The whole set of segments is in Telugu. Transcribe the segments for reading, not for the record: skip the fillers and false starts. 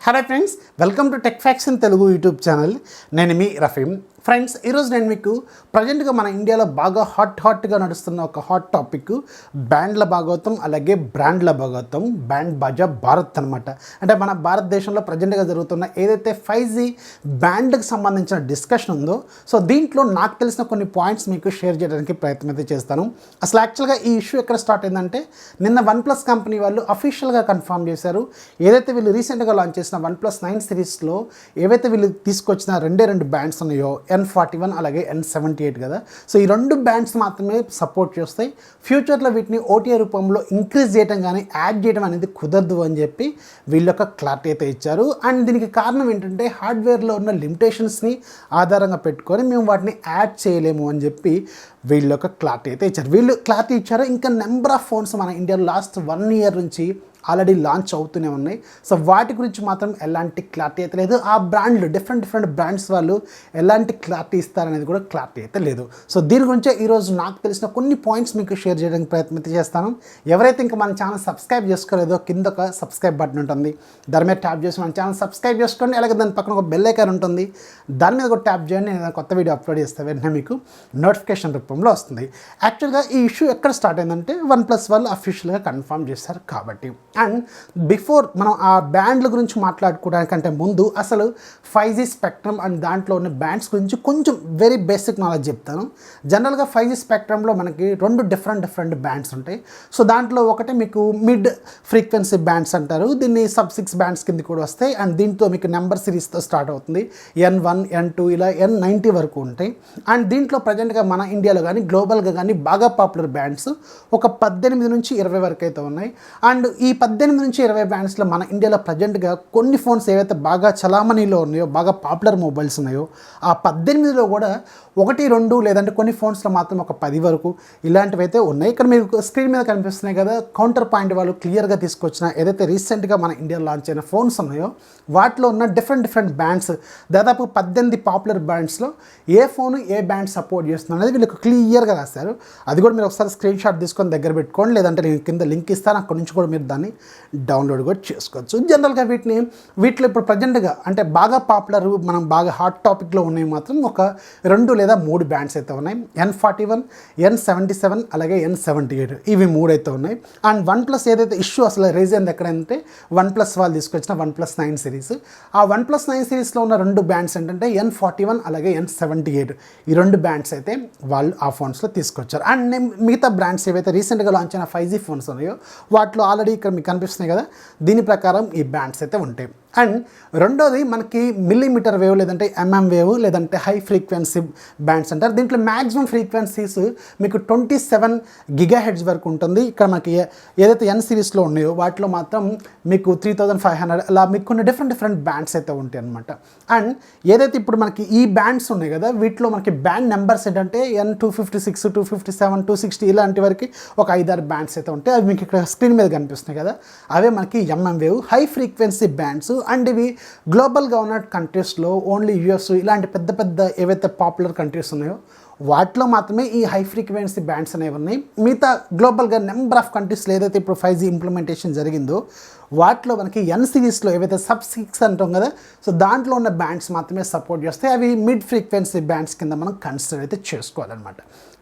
Hello friends, welcome to tech facts in Telugu YouTube channel. నేను మీ రఫీమ్. ఫ్రెండ్స్, ఈరోజు నేను మీకు ప్రజెంట్గా మన ఇండియాలో బాగా హాట్గా నడుస్తున్న ఒక హాట్ టాపిక్ బ్యాండ్ల భాగవతం, అలాగే బ్రాండ్ల భాగవతం, బ్యాండ్ బాజా భారత్ అనమాట. అంటే మన భారతదేశంలో ప్రజెంట్గా జరుగుతున్న ఏదైతే 5G బ్యాండ్కి సంబంధించిన డిస్కషన్ ఉందో, సో దీంట్లో నాకు తెలిసిన కొన్ని పాయింట్స్ మీకు షేర్ చేయడానికి ప్రయత్నం అయితే చేస్తాను. అసలు యాక్చువల్గా ఈ ఇష్యూ ఎక్కడ స్టార్ట్ అయిందంటే, నిన్న OnePlus కంపెనీ వాళ్ళు అఫీషియల్గా కన్ఫర్మ్ చేశారు. ఏదైతే వీళ్ళు రీసెంట్గా లాంచ్ చేసిన OnePlus 9 సిరీస్లో ఏవైతే వీళ్ళు తీసుకొచ్చిన రెండు బ్యాండ్స్ ఉన్నాయో, N41 అలాగే N78 కదా. సో ఈ రెండు బ్యాండ్స్ మాత్రమే సపోర్ట్ చేస్తాయి. ఫ్యూచర్లో వీటిని OTA రూపంలో ఇంక్రీజ్ చేయడం కానీ యాడ్ చేయడం అనేది కుదరదు అని చెప్పి వీళ్ళొక క్లారిటీ అయితే ఇచ్చారు. అండ్ దీనికి కారణం ఏంటంటే, హార్డ్వేర్లో ఉన్న లిమిటేషన్స్ని ఆధారంగా పెట్టుకొని మేము వాటిని యాడ్ చేయలేము అని చెప్పి వీళ్ళొక క్లారిటీ అయితే ఇచ్చారు. వీళ్ళు క్లారిటీ ఇచ్చారు. ఇంకా నెంబర్ ఆఫ్ ఫోన్స్ మన ఇండియాలో లాస్ట్ 1 year నుంచి ఆల్రెడీ లాంచ్ అవుతూనే ఉన్నాయి. సో వాటి గురించి మాత్రం ఎలాంటి క్లారిటీ అయితే లేదు. ఆ బ్రాండ్లు డిఫరెంట్ బ్రాండ్స్ వాళ్ళు ఎలాంటి క్లారిటీ ఇస్తారనేది కూడా క్లారిటీ అయితే లేదు. సో దీని గురించే ఈరోజు నాకు తెలిసిన కొన్ని పాయింట్స్ మీకు షేర్ చేయడానికి ప్రయత్నం చేస్తాను. ఎవరైతే ఇంకా మన ఛానల్ సబ్స్క్రైబ్ చేసుకోలేదో, కింద ఒక సబ్స్క్రైబ్ బటన్ ఉంటుంది, దాని మీద ట్యాప్ చేసి మన ఛానల్ సబ్స్క్రైబ్ చేసుకోండి. అలాగే దాని పక్కన ఒక బెల్ ఐకాన్ ఉంటుంది, దాని మీద కూడా ట్యాప్ చేయండి. నేను కొత్త వీడియో అప్లోడ్ చేస్తే వెంటనే మీకు నోటిఫికేషన్ రూపంలో వస్తుంది. యాక్చువల్గా ఈ ఇష్యూ ఎక్కడ స్టార్ట్ అయిందంటే, OnePlus వాళ్ళు అఫీషియల్గా కన్ఫర్మ్ చేశారు కాబట్టి. అండ్ బిఫోర్ మనం ఆ బ్యాండ్ల గురించి మాట్లాడుకోవడానికంటే ముందు అసలు 5G స్పెక్ట్రమ్ అండ్ దాంట్లో ఉన్న బ్యాండ్స్ గురించి కొంచెం వెరీ బేసిక్ నాలెడ్జ్ చెప్తాను. జనరల్గా 5G స్పెక్ట్రమ్లో మనకి రెండు డిఫరెంట్ బ్యాండ్స్ ఉంటాయి. సో దాంట్లో ఒకటి మీకు మిడ్ ఫ్రీక్వెన్సీ బ్యాండ్స్ అంటారు. దీన్ని sub-6 బ్యాండ్స్ కింద కూడా వస్తాయి. అండ్ దీంట్లో మీకు నెంబర్ సిరీస్తో స్టార్ట్ అవుతుంది. N1, N2 ఇలా N90 వరకు ఉంటాయి. అండ్ దీంట్లో ప్రజెంట్గా మన ఇండియాలో కానీ గ్లోబల్గా కానీ బాగా పాపులర్ బ్యాండ్స్ ఒక 18 నుంచి 20 వరకు అయితే ఉన్నాయి. అండ్ ఈ 18 నుంచి 20 బ్యాండ్స్లో మన ఇండియాలో ప్రజెంట్గా కొన్ని ఫోన్స్ ఏవైతే బాగా చలామణిలో ఉన్నాయో, బాగా పాపులర్ మొబైల్స్ ఉన్నాయో, ఆ 18లో కూడా 1, 2 లేదంటే కొన్ని ఫోన్స్లో మాత్రం ఒక 10 వరకు ఇలాంటివి అయితే ఉన్నాయి. ఇక్కడ మీకు స్క్రీన్ మీద కనిపిస్తున్నాయి కదా, కౌంటర్ పాయింట్ వాళ్ళు క్లియర్గా తీసుకొచ్చిన ఏదైతే రీసెంట్గా మన ఇండియాలో లాంచ్ అయిన ఫోన్స్ ఉన్నాయో వాటిలో ఉన్న డిఫరెంట్ బ్యాండ్స్, దాదాపు 18 పాపులర్ బ్యాండ్స్లో ఏ ఫోను ఏ బ్యాండ్ సపోర్ట్ చేస్తుంది అనేది వీళ్ళకి క్లియర్గా రాశారు. అది కూడా మీరు ఒకసారి స్క్రీన్ షాట్ తీసుకొని దగ్గర పెట్టుకోండి, లేదంటే నేను కింద లింక్ ఇస్తాను, అక్కడ నుంచి కూడా మీరు దాన్ని డౌన్లోడ్ కూడా చేసుకోవచ్చు. జనరల్గా వీటిలో ఇప్పుడు ప్రజెంట్గా అంటే బాగా పాపులర్, మనం బాగా హాట్ టాపిక్లో ఉన్నాయి మాత్రం ఒక 2 లేదా 3 బ్యాండ్స్ అయితే ఉన్నాయి. N41, N77 అలాగే N78 ఇవి 3 అయితే ఉన్నాయి. అండ్ OnePlus ఏదైతే ఇష్యూ అసలు రేజ్ అయింది ఎక్కడంటే, OnePlus వాళ్ళు తీసుకొచ్చిన OnePlus 9 సిరీస్, ఆ OnePlus 9 సిరీస్లో ఉన్న 2 బ్యాండ్స్ ఏంటంటే N41 అలాగే N78 ఈ 2 బ్యాండ్స్ అయితే వాళ్ళు ఆ ఫోన్స్లో తీసుకొచ్చారు. అండ్ మిగతా బ్రాండ్స్ ఏవైతే రీసెంట్గా లాంచ్ అయిన 5G ఫోన్స్ ఉన్నాయో వాటిలో ఆల్రెడీ ఇక్కడ మీకు కనిపిస్తున్నాయి కదా, దీని ప్రకారం ఈ బ్యాండ్స్ అయితే ఉంటాయి. అండ్ రెండోది మనకి మిల్లీమీటర్ వేవ్ లేదంటే MM వేవ్ లేదంటే హై ఫ్రీక్వెన్సీ బ్యాండ్స్ అంటారు. దీంట్లో మ్యాక్సిమం ఫ్రీక్వెన్సీస్ మీకు 27 GHz వరకు ఉంటుంది. ఇక్కడ మనకి ఏదైతే N సిరీస్లో ఉన్నాయో వాటిలో మాత్రం మీకు 3500 అలా మీకు కొన్ని డిఫరెంట్ బ్యాండ్స్ అయితే ఉంటాయి అనమాట. అండ్ ఏదైతే ఇప్పుడు మనకి ఈ బ్యాండ్స్ ఉన్నాయి కదా, వీటిలో మనకి బ్యాండ్ నెంబర్స్ ఏంటంటే N256, 257, 260 ఇలాంటి వరకు ఒక 5-6 బ్యాండ్స్ అయితే ఉంటాయి. అవి మీకు ఇక్కడ స్క్రీన్ మీద కనిపిస్తున్నాయి కదా, అవే మనకి MM wave high frequency bands. And ఇవి గ్లోబల్గా ఉన్న కంట్రీస్లో ఓన్లీ US ఇలాంటి పెద్ద ఏవైతే పాపులర్ కంట్రీస్ ఉన్నాయో వాటిలో మాత్రమే ఈ హై ఫ్రీక్వెన్సీ బ్యాండ్స్ అనేవి ఉన్నాయి. మిగతా గ్లోబల్గా నెంబర్ ఆఫ్ కంట్రీస్లో ఏదైతే ఇప్పుడు 5G ఇంప్లిమెంటేషన్ జరిగిందో వాటిలో మనకి N సిరీస్లో ఏవైతే sub-6 అంటాం కదా, సో దాంట్లో ఉన్న బ్యాండ్స్ మాత్రమే సపోర్ట్ చేస్తాయి. అవి మిడ్ ఫ్రీక్వెన్సీ బ్యాండ్స్ కింద మనం కన్సిడర్ అయితే చేసుకోవాలన్నమాట.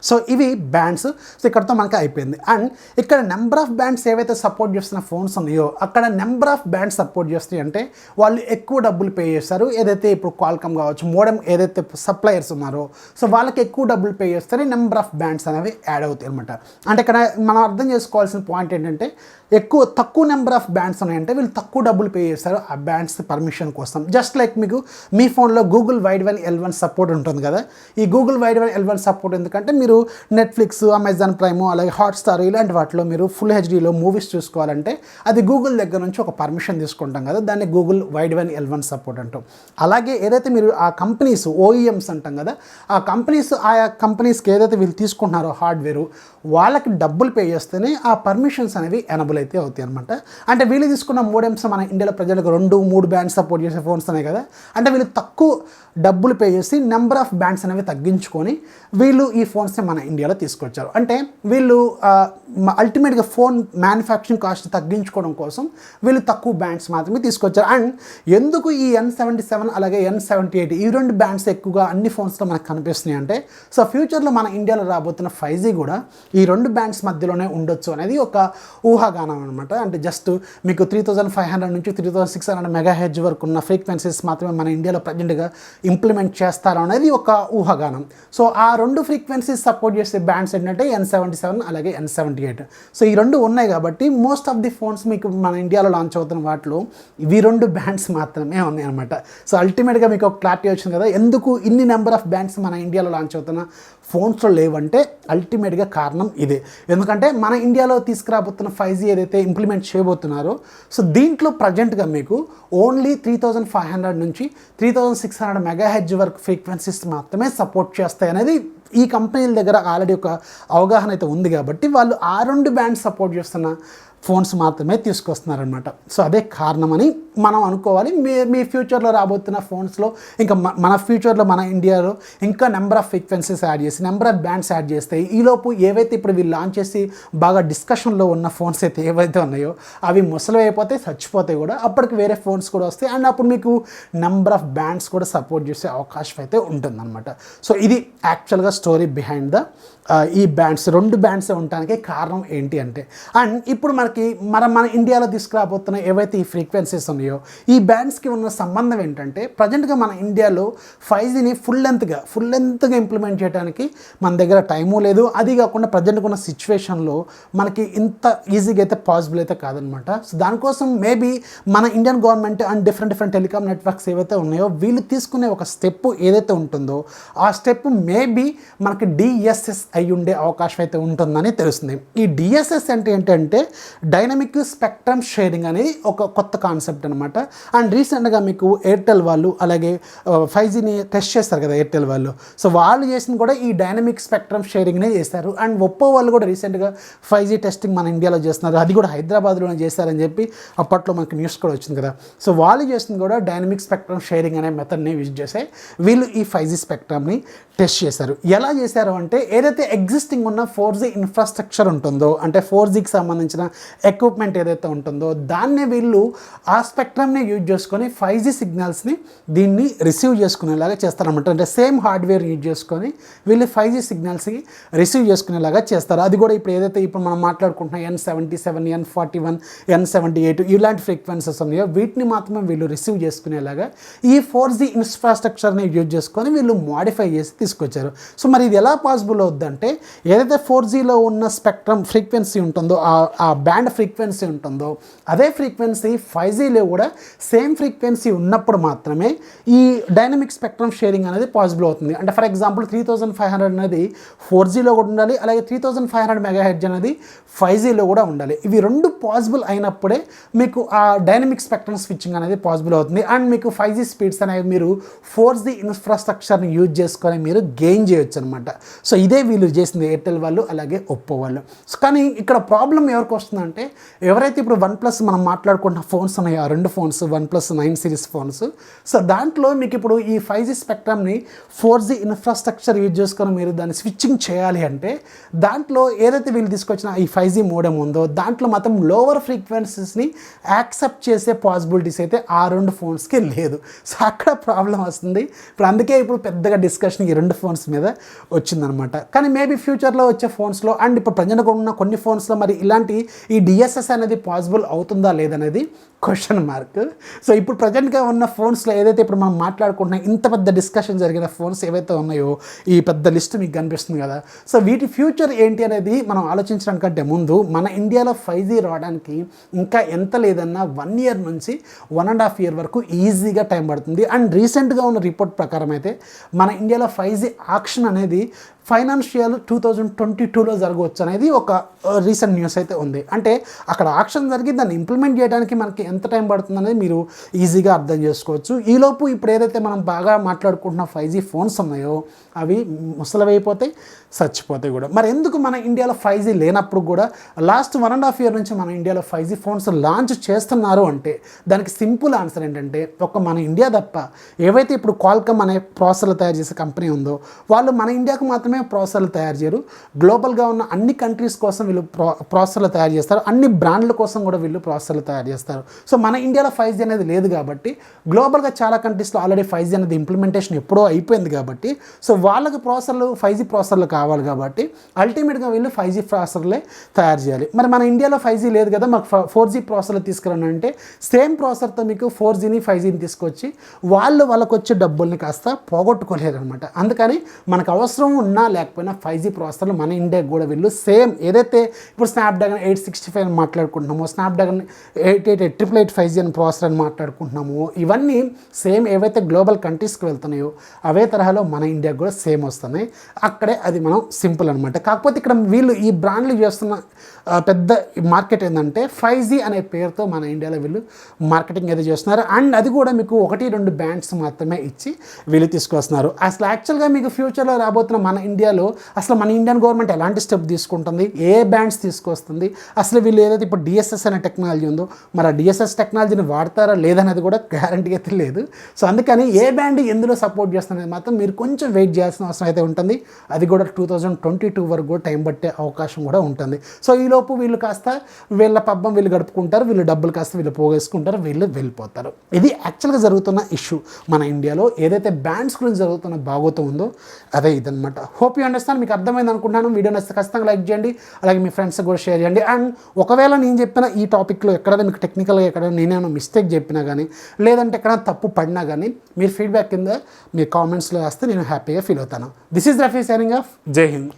సో ఇవి బ్యాండ్స్. సో ఇక్కడతో మనకి అయిపోయింది. అండ్ ఇక్కడ నెంబర్ ఆఫ్ బ్యాండ్స్ ఏవైతే సపోర్ట్ చేస్తున్న ఫోన్స్ ఉన్నాయో అక్కడ నెంబర్ ఆఫ్ బ్యాండ్స్ సపోర్ట్ చేస్తాయి అంటే వాళ్ళు ఎక్కువ డబ్బులు పే చేస్తారు. ఏదైతే ఇప్పుడు క్వాల్కమ్ కావచ్చు, మోడెమ్ ఏదైతే సప్లయర్స్ ఉన్నారో సో వాళ్ళకి ఎక్కువ డబ్బులు పే చేస్తే నెంబర్ ఆఫ్ బ్యాండ్స్ అనేవి యాడ్ అవుతాయి అనమాట. అంటే ఇక్కడ మనం అర్థం చేసుకోవాల్సిన పాయింట్ ఏంటంటే, తక్కువ నెంబర్ ఆఫ్ బ్యాండ్స్ ఉన్నాయంటే వీళ్ళు తక్కువ డబ్బులు పే చేస్తారు ఆ బ్యాండ్స్ పర్మిషన్ కోసం. జస్ట్ లైక్ మీకు మీ ఫోన్లో Google wide one L1 support ఉంటుంది కదా, ఈ Google wide one L1 support ఎందుకంటే మీరు నెట్ఫ్లిక్స్, అమెజాన్ ప్రైమ్ అలాగే హాట్స్టార్ ఇలాంటి వాటిలో మీరు ఫుల్ హెచ్డీలో మూవీస్ చూసుకోవాలంటే అది గూగుల్ దగ్గర నుంచి ఒక పర్మిషన్ తీసుకుంటాం కదా, దాన్ని Google wide one L1 support అంటాం. అలాగే ఏదైతే మీరు ఆ కంపెనీస్ OEMs అంటాం కదా, ఆ కంపెనీస్కి ఏదైతే వీళ్ళు తీసుకుంటున్నారో హార్డ్వేరు వాళ్ళకి డబ్బులు పే చేస్తేనే ఆ పర్మిషన్స్ అనేవి ఎనబుల్ అయితే అవుతాయి అనమాట. అంటే వీళ్ళు తీసుకున్న మోడెమ్స్ మన ఇండియాలో ప్రజలకు 2-3 బ్యాండ్స్ సపోర్ట్ చేసే ఫోన్స్ ఉన్నాయి కదా, అంటే వీళ్ళు తక్కువ డబ్బులు పే చేసి నెంబర్ ఆఫ్ బ్యాండ్స్ అనేవి తగ్గించుకొని వీళ్ళు ఈ ఫోన్స్ని మన ఇండియాలో తీసుకొచ్చారు. అంటే వీళ్ళు అల్టిమేట్గా ఫోన్ మ్యానుఫ్యాక్చరింగ్ కాస్ట్ తగ్గించుకోవడం కోసం వీళ్ళు తక్కువ బ్యాండ్స్ మాత్రమే తీసుకొచ్చారు. అండ్ ఎందుకు ఈ N77 అలాగే N78 ఈ రెండు బ్యాండ్స్ ఎక్కువగా అన్ని ఫోన్స్లో మనకు కనిపిస్తున్నాయి అంటే, సో ఫ్యూచర్లో మన ఇండియాలో రాబోతున్న 5G కూడా ఈ రెండు బ్యాండ్స్ మధ్యలోనే ఉండొచ్చు అనేది ఒక ఊహాగానం అనమాట. అంటే జస్ట్ మీకు 3500 నుంచి 3600 మెగాహెర్ట్జ్ వరకు ఉన్న ఫ్రీక్వెన్సీస్ మాత్రమే మన ఇండియాలో ప్రజెంట్గా ఇంప్లిమెంట్ చేస్తారు అనేది ఒక ఊహాగానం. సో ఆ రెండు ఫ్రీక్వెన్సీస్ సపోర్ట్ చేసే బ్యాండ్స్ ఏంటంటే N77 అలాగే N78. సో ఈ రెండు ఉన్నాయి కాబట్టి మోస్ట్ ఆఫ్ ది ఫోన్స్ మీకు మన ఇండియాలో లాంచ్ అవుతున్న వాటిలో ఇవి రెండు బ్యాండ్స్ మాత్రమే ఉన్నాయి అనమాట. సో అల్టిమేట్గా మీకు ఒక క్లారిటీ వచ్చింది కదా, ఎందుకు ఇన్ని నెంబర్ ఆఫ్ బ్యాండ్స్ మన ఇండియాలో లాంచ్ అవుతున్న ఫోన్స్లో లేవంటే అల్టిమేట్గా కారణం ఇదే. ఎందుకంటే మన ఇండియాలో తీసుకురాబోతున్న 5G ఏదైతే ఇంప్లిమెంట్ చేయబోతున్నారో, సో దీంట్లో ప్రజెంట్గా మీకు ఓన్లీ 3500 నుంచి 3600 మెగాహెర్ట్జ్ వరకు ఫ్రీక్వెన్సీస్ మాత్రమే సపోర్ట్ చేస్తాయి అనేది ఈ కంపెనీల దగ్గర ఆల్రెడీ ఒక అవగాహన అయితే ఉంది కాబట్టి వాళ్ళు ఆ రెండు బ్యాండ్స్ సపోర్ట్ చేస్తున్న ఫోన్స్ మాత్రమే తీసుకొస్తున్నారనమాట. సో అదే కారణమని మనం అనుకోవాలి. మీ ఫ్యూచర్లో రాబోతున్న ఫోన్స్లో ఇంకా మన ఫ్యూచర్లో మన ఇండియాలో ఇంకా నెంబర్ ఆఫ్ ఫ్రీక్వెన్సీస్ యాడ్ చేసి నెంబర్ ఆఫ్ బ్యాండ్స్ యాడ్ చేస్తాయి. ఈలోపు ఏవైతే ఇప్పుడు వీళ్ళు లాంచ్ చేసి బాగా డిస్కషన్లో ఉన్న ఫోన్స్ అయితే ఏవైతే ఉన్నాయో అవి ముసలి అయిపోతాయి, చచ్చిపోతాయి కూడా. అప్పటికి వేరే ఫోన్స్ కూడా వస్తాయి అండ్ అప్పుడు మీకు నెంబర్ ఆఫ్ బ్యాండ్స్ కూడా సపోర్ట్ చేసే అవకాశం అయితే ఉంటుందన్నమాట. సో ఇది యాక్చువల్గా స్టోరీ బిహైండ్ ద ఈ బ్యాండ్స్. రెండు బ్యాండ్స్ ఉండటానికి కారణం ఏంటి అంటే, అండ్ ఇప్పుడు మనకి మన ఇండియాలో తీసుకురాబోతున్న ఏవైతే ఈ ఫ్రీక్వెన్సీస్ ఉన్నాయో ఈ బ్యాండ్స్కి ఉన్న సంబంధం ఏంటంటే, ప్రజెంట్గా మన ఇండియాలో 5Gని ఫుల్ లెంత్గా ఇంప్లిమెంట్ చేయడానికి మన దగ్గర టైము లేదు. అది కాకుండా ప్రజెంట్గా ఉన్న సిచ్యువేషన్లో మనకి ఇంత ఈజీగా అయితే పాసిబుల్ అయితే కాదనమాట. సో దానికోసం మేబీ మన Indian government and different telecom networks ఏవైతే ఉన్నాయో వీళ్ళు తీసుకునే ఒక స్టెప్ ఏదైతే ఉంటుందో ఆ స్టెప్ మేబీ మనకి DSS అయి ఉండే అవకాశం అయితే ఉంటుందని తెలుస్తుంది. ఈ DSS అంటే ఏంటంటే డైనమిక్ స్పెక్ట్రమ్ షేరింగ్ అనేది ఒక కొత్త కాన్సెప్ట్ అనమాట. అండ్ రీసెంట్గా మీకు ఎయిర్టెల్ వాళ్ళు అలాగే 5Gని టెస్ట్ చేస్తారు కదా ఎయిర్టెల్ వాళ్ళు, సో వాళ్ళు చేసింది కూడా ఈ డైనమిక్ స్పెక్ట్రమ్ షేరింగ్నే చేస్తారు. అండ్ ఒప్పో వాళ్ళు కూడా రీసెంట్గా 5G టెస్టింగ్ మన ఇండియాలో చేస్తున్నారు. అది కూడా హైదరాబాద్లోనే చేస్తారని చెప్పి అప్పట్లో మనకి న్యూస్ కూడా వచ్చింది కదా. సో వాళ్ళు చేసింది కూడా డైనమిక్ స్పెక్ట్రమ్ షేరింగ్ అనే మెథడ్ని యూజ్ చేసే వీళ్ళు ఈ 5G స్పెక్ట్రమ్ని టెస్ట్ చేశారు. ఎలా చేశారు అంటే, ఏదైతే ఎగ్జిస్టింగ్ ఉన్న 4G ఇన్ఫ్రాస్ట్రక్చర్ ఉంటుందో అంటే 4Gకి సంబంధించిన ఎక్విప్మెంట్ ఏదైతే ఉంటుందో దాన్నే వీళ్ళు ఆ స్పెక్ట్రమ్ని యూజ్ చేసుకొని 5G సిగ్నల్స్ని దీన్ని రిసీవ్ చేసుకునేలాగా చేస్తారన్నమాట. అంటే సేమ్ హార్డ్వేర్ యూజ్ చేసుకొని వీళ్ళు 5G సిగ్నల్స్కి రిసీవ్ చేసుకునేలాగా చేస్తారు. అది కూడా ఇప్పుడు ఏదైతే ఇప్పుడు మనం మాట్లాడుకుంటున్న N77, N41, N78 ఇలాంటి ఫ్రీక్వెన్సీస్ ఉన్నాయో వీటిని మాత్రమే వీళ్ళు రిసీవ్ చేసుకునేలాగా ఈ 4G ఇన్ఫ్రాస్ట్రక్చర్ని యూజ్ చేసుకొని వీళ్ళు మోడిఫై చేసి తీసుకొచ్చారు. సో మరి ఇది ఎలా పాసిబుల్ అవుద్దంటే, ఏదైతే 4Gలో ఉన్న స్పెక్ట్రమ్ ఫ్రీక్వెన్సీ ఉంటుందో ఆ బ్యాండ్ ఫ్రీక్వెన్సీ ఉంటుందో అదే ఫ్రీక్వెన్సీ 5Gలో కూడా సేమ్ ఫ్రీక్వెన్సీ ఉన్నప్పుడు మాత్రమే ఈ డైనమిక్ స్పెక్ట్రమ్ షేరింగ్ అనేది పాసిబుల్ అవుతుంది. అంటే ఫర్ ఎగ్జాంపుల్ 3500 అనేది 4Gలో కూడా ఉండాలి, అలాగే 3500 మెగాహెర్ట్జ్ అనేది 5Gలో కూడా ఉండాలి. ఇవి రెండు పాసిబుల్ అయినప్పుడే మీకు ఆ డైనమిక్ స్పెక్ట్రమ్ స్విచ్చింగ్ అనేది పాసిబుల్ అవుతుంది. అండ్ మీకు 5G స్పీడ్స్ అనేవి మీరు 4G ఇన్ఫ్రాస్ట్రక్చర్ని యూజ్ చేసుకొని మీరు గెయిన్ చేయొచ్చు అనమాట. సో ఇదే వీళ్ళు చేసింది ఎయిర్టెల్ వాళ్ళు అలాగే ఒప్పో వాళ్ళు. సో కానీ ఇక్కడ ప్రాబ్లం ఎవరికి వస్తుందంటే, ఎవరైతే ఇప్పుడు OnePlus మనం మాట్లాడుకుంటున్న ఫోన్స్ ఉన్నాయో ఆ రెండు phones OnePlus 9 series phones, so దాంట్లో మీకు ఇప్పుడు ఈ 5G స్పెక్ట్రమ్ని 4G ఇన్ఫ్రాస్ట్రక్చర్ యూజ్ చేసుకొని మీరు దాన్ని స్విచ్చింగ్ చేయాలి అంటే, దాంట్లో ఏదైతే వీళ్ళు తీసుకొచ్చిన ఈ 5G మోడెమ్ ఉందో దాంట్లో మాత్రం లోవర్ ఫ్రీక్వెన్సీస్ని యాక్సెప్ట్ చేసే పాసిబిలిటీస్ అయితే ఆ రెండు ఫోన్స్కి లేదు. సో అక్కడ ప్రాబ్లం వస్తుంది. ఇప్పుడు అందుకే ఇప్పుడు పెద్దగా డిస్కషన్ ఈ రెండు ఫోన్స్ మీద వచ్చిందనమాట. కానీ మేబీ ఫ్యూచర్లో వచ్చే ఫోన్స్లో అండ్ ఇప్పుడు ప్రజెంట్గా ఉన్న కొన్ని ఫోన్స్లో మరి ఇలాంటి ఈ DSS అనేది పాసిబుల్ అవుతుందా లేదనేది క్వశ్చన్ మార్క్. సో ఇప్పుడు ప్రజెంట్గా ఉన్న ఫోన్స్లో ఏదైతే ఇప్పుడు మనం మాట్లాడుకుంటున్నాం ఇంత పెద్ద డిస్కషన్ జరిగిన ఫోన్స్ ఏవైతే ఉన్నాయో ఈ పెద్ద లిస్ట్ మీకు కనిపిస్తుంది కదా. సో వీటి ఫ్యూచర్ ఏంటి అనేది మనం ఆలోచించడానికంటే ముందు మన ఇండియాలో 5G రావడానికి ఇంకా ఎంత లేదన్నా 1 ఇయర్ నుంచి 1.5 ఇయర్ వరకు ఈజీగా టైం పడుతుంది. అండ్ రీసెంట్గా ఉన్న రిపోర్ట్ ప్రకారం అయితే మన ఇండియాలో 5G ఆక్షన్ అనేది ఫైనాన్షియల్ 2022లో జరగవచ్చు అనేది ఒక రీసెంట్ న్యూస్ అయితే ఉంది. అంటే అక్కడ ఆక్షన్ జరిగి దాన్ని ఇంప్లిమెంట్ చేయడానికి మనకి ఎంత టైం పడుతుంది అనేది మీరు ఈజీగా అర్థం చేసుకోవచ్చు. ఈలోపు ఇప్పుడు ఏదైతే మనం బాగా మాట్లాడుకుంటున్న 5G ఫోన్స్ ఉన్నాయో అవి ముసలవైపోతాయి, చచ్చిపోతాయి కూడా. మరి ఎందుకు మన ఇండియాలో 5G లేనప్పుడు కూడా లాస్ట్ 1.5 ఇయర్ నుంచి మన ఇండియాలో 5G ఫోన్స్ లాంచ్ చేస్తున్నారు అంటే దానికి సింపుల్ ఆన్సర్ ఏంటంటే, మన ఇండియా తప్ప ఏవైతే ఇప్పుడు క్వాల్కమ్ అనే ప్రాసెసర్లు తయారు చేసే కంపెనీ ఉందో వాళ్ళు మన ఇండియాకు మాత్రమే మాత్రమే ప్రాసెసర్లు తయారు చేయరు, గ్లోబల్గా ఉన్న అన్ని కంట్రీస్ కోసం వీళ్ళు ప్రాసెసర్లు తయారు చేస్తారు, అన్ని బ్రాండ్ల కోసం కూడా వీళ్ళు ప్రాసెసర్లు తయారు చేస్తారు. సో మన ఇండియాలో 5G అనేది లేదు కాబట్టి గ్లోబల్గా చాలా కంట్రీస్లో ఆల్రెడీ 5G అనేది ఇంప్లిమెంటేషన్ ఎప్పుడో అయిపోయింది కాబట్టి సో వాళ్ళకి ప్రాసెసర్లు 5G ప్రాసెసర్లు కావాలి కాబట్టి అల్టిమేట్గా వీళ్ళు 5G ప్రాసెసర్లే తయారు చేయాలి. మరి మన ఇండియాలో 5G లేదు కదా, మాకు 4G ప్రాసెసర్లు తీసుకురండి అంటే సేమ్ ప్రాసెసర్తో మీకు 4Gని 5Gని తీసుకొచ్చి వాళ్ళకి వచ్చే డబ్బుల్ని కాస్త పోగొట్టుకోలేరు అనమాట. అందుకని మనకు అవసరం ఉన్నా లేకపోయినా 5G ప్రాసెసర్లు మన ఇండియాకి కూడా వీళ్ళు సేమ్ ఏదైతే ఇప్పుడు స్నాప్డ్రాగన్ 865 అని మాట్లాడుకుంటున్నామో, స్నాప్డ్రాగన్ 888 5G అని ప్రాసెసర్ అని మాట్లాడుకుంటున్నామో, ఇవన్నీ సేమ్ ఏవైతే గ్లోబల్ కంట్రీస్కి వెళ్తున్నాయో అవే తరహాలో మన ఇండియాకి కూడా సేమ్ వస్తున్నాయి. అక్కడే అది మనం సింపుల్ అనమాట. కాకపోతే ఇక్కడ వీళ్ళు ఈ బ్రాండ్లు చేస్తున్న పెద్ద మార్కెట్ ఏంటంటే 5G అనే పేరుతో మన ఇండియాలో వీళ్ళు మార్కెటింగ్ ఏదో చేస్తున్నారు. అండ్ అది కూడా మీకు 1-2 బ్యాండ్స్ మాత్రమే ఇచ్చి వీళ్ళు తీసుకొస్తున్నారు. అసలు యాక్చువల్గా మీకు ఫ్యూచర్లో రాబోతున్న మన ఇండియాలో అసలు మన ఇండియన్ గవర్నమెంట్ ఎలాంటి స్టెప్ తీసుకుంటుంది, ఏ బ్యాండ్స్ తీసుకొస్తుంది, అసలు వీళ్ళు ఏదైతే ఇప్పుడు DSS అనే టెక్నాలజీ ఉందో మరి ఆ DSS టెక్నాలజీని వాడతారా లేదనేది కూడా గ్యారంటీ అయితే లేదు. సో అందుకని ఏ బ్యాండ్ ఎందులో సపోర్ట్ చేస్తున్నది మాత్రం మీరు కొంచెం వెయిట్ చేయాల్సిన అవసరం అయితే ఉంటుంది. అది కూడా 2022 వరకు కూడా టైం పట్టే అవకాశం కూడా ఉంటుంది. సో ఈలోపు వీళ్ళు కాస్త వీళ్ళ పబ్బం వీళ్ళు గడుపుకుంటారు, వీళ్ళు డబ్బులు కాస్త వీళ్ళు పోగేసుకుంటారు, వీళ్ళు వెళ్ళిపోతారు. ఇది యాక్చువల్గా జరుగుతున్న ఇష్యూ మన ఇండియాలో ఏదైతే బ్యాండ్స్ గురించి జరుగుతున్న భాగోతం ఉందో అదే ఇదనమాట. Hope you understand. మీకు అర్థమైంది అనుకుంటున్నాను. వీడియో నచ్చితే ఖచ్చితంగా లైక్ చేయండి, అలాగే మీ ఫ్రెండ్స్కి కూడా షేర్ చేయండి. అండ్ ఒకవేళ నేను చెప్పిన ఈ టాపిక్లో ఎక్కడైనా మీకు టెక్నికల్గా ఎక్కడైనా నేనేమైనా మిస్టేక్ చెప్పినా కానీ లేదంటే ఎక్కడైనా తప్పు పడినా కానీ మీరు ఫీడ్బ్యాక్ కింద మీ కామెంట్స్లో వేస్తే నేను హ్యాపీగా ఫీల్ అవుతాను. This is Rafi signing off. జై హింద్.